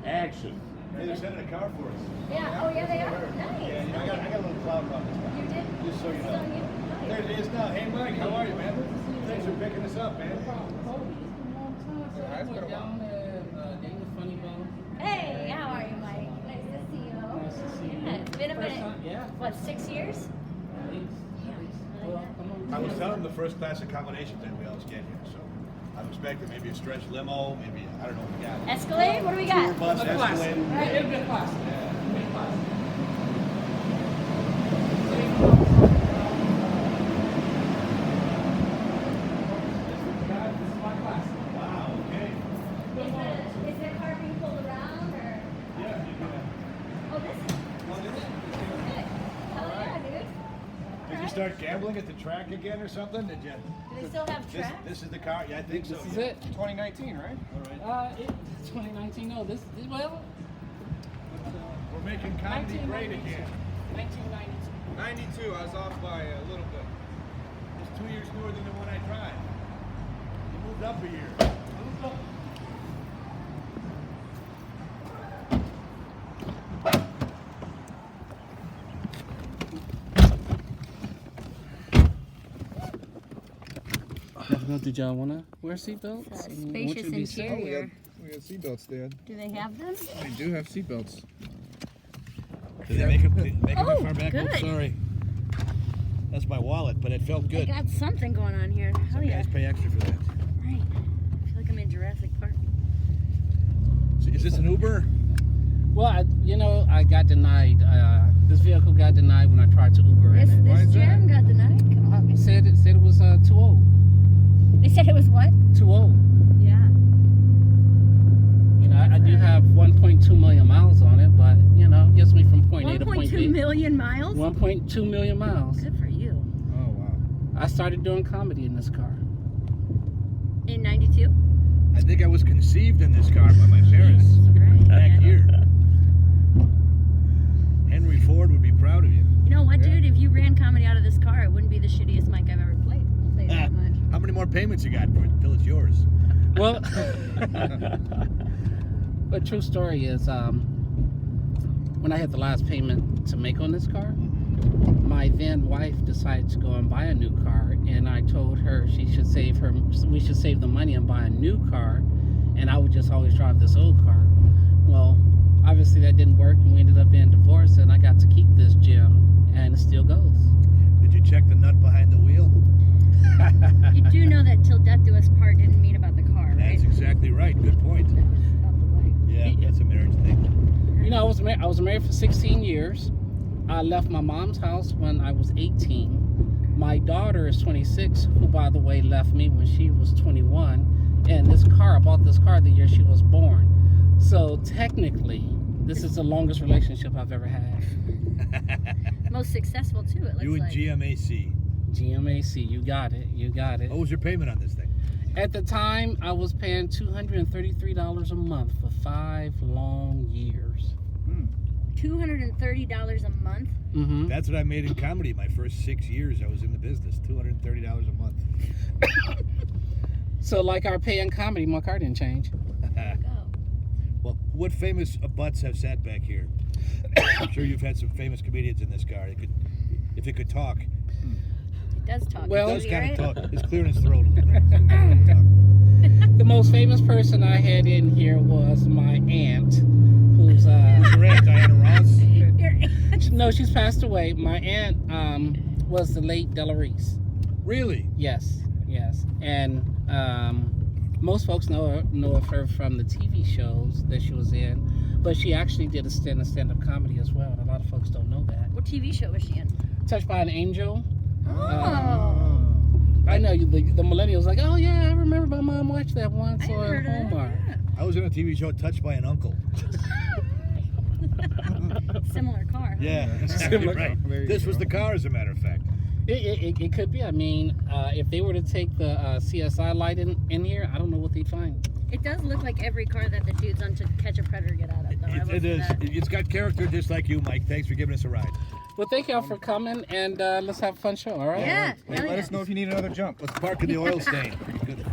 Action. Hey, they're sending a car for us. Yeah, oh yeah, they are? Nice. Yeah, I got a little cloud on this one. You did? Just so you It's know. on you? Nice. There it is now. Hey, Mike, how are you, man? Thanks for picking us up, man. Hey, how are you, Mike? Nice to see you. Nice to see you. Yeah, it's been a First minute. time, yeah. What, 6 years? I was telling them the first class accommodations that we always get here, so I'm expecting maybe a stretch limo, maybe, I don't know what we got. Escalade? What do we got? Tour bus, A class. Escalade. Right, it'll be a class. It'll be a class. This is my class. Wow, okay. Is the car being pulled around or? Yeah, you can. Oh, this is good. Hell yeah, dude. Did you start gambling at the track again or something? Did you? Do they still have tracks? This is the car? Yeah, I think so. This is yeah. it. 2019, right? All right. 2019. No, well. We're making comedy great again. 1992. 92, I was off by a little bit. It's 2 years newer than the one I tried. You moved up a year. Did y'all want to wear seatbelts? It's a I want spacious you to be safe. interior. We got seatbelts, Dad. Do they have them? We do have seatbelts. Did they make it Oh, far back? good. Oh, sorry. That's my wallet, but it felt I good. got something going on here. Hell Some yeah. guys pay extra for that. Right. I feel like I'm in Jurassic Park. So is this an Uber? Well, I got denied. This vehicle got denied when I tried to Uber This, in it. this gym got denied? Come on. It said it was too old. They said it was what? Too old. Yeah. I do have 1.2 million miles on it, but it gets me from point A to point 1.2 B. million miles? 1.2 million miles. Good for you. Oh, wow. I started doing comedy in this car. In 92? I think I was conceived in this car by my parents Right. back yeah. here. Henry Ford would be proud of you. You know what, Yeah. dude? If you ran comedy out of this car, it wouldn't be the shittiest mic I've ever played. I'll tell you that much. How many more payments you got until it's yours? Well, but true story is, when I had the last payment to make on this car, my then wife decided to go and buy a new car, and I told her we should save the money and buy a new car, and I would just always drive this old car. Well, obviously that didn't work, and we ended up being divorced, and I got to keep this gym, and it still goes. Did you check the nut behind the wheel? You do know that till death do us part didn't mean about the car, right? That's exactly right. Good point. That was about the wedding. Yeah, that's a marriage thing. I was married for 16 years. I left my mom's house when I was 18. My daughter is 26, who, by the way, left me when she was 21. And I bought this car the year she was born. So technically, this is the longest relationship I've ever had. Most successful, too, it looks You and like. GMAC. GMAC, you got it. What was your payment on this thing? At the time, I was paying $233 a month for 5 long years. $230 a month? Mm-hmm. That's what I made in comedy my first 6 years I was in the business. $230 a month. So like our pay in comedy, my car didn't change. Go. Well, what famous butts have sat back here? I'm sure you've had some famous comedians in this car. If it could talk. It does talk. Well- It Did does you hear kind it? of talk. It's clearing his throat a little bit. The most famous person I had in here was my aunt, who's Your aunt, Diana Ross. no, she's passed away. My aunt was the late Della Reese. Really? Yes, and most folks know of her from the TV shows that she was in, but she actually did a stand-up comedy as well. And a lot of folks don't know that. What TV show was she in? Touched by an Angel. Oh. I know the millennials like, oh yeah, I remember my mom watched that once I on heard of Hallmark. that. I was in a TV show, Touched by an Uncle. Similar car. Huh? Yeah, exactly Similar. right. There you This was go. the car, as a matter of fact. It could be. I mean, if they were to take the CSI light in here, I don't know what they'd find. It does look like every car that the dudes on To Catch a Predator get out of, though. I will It say is. that. It's got character just like you, Mike. Thanks for giving us a ride. Well, thank y'all for coming, and let's have a fun show, all right? Yeah. Hey, hell let yeah. us know if you need another jump. Let's park in the oil stain. Good.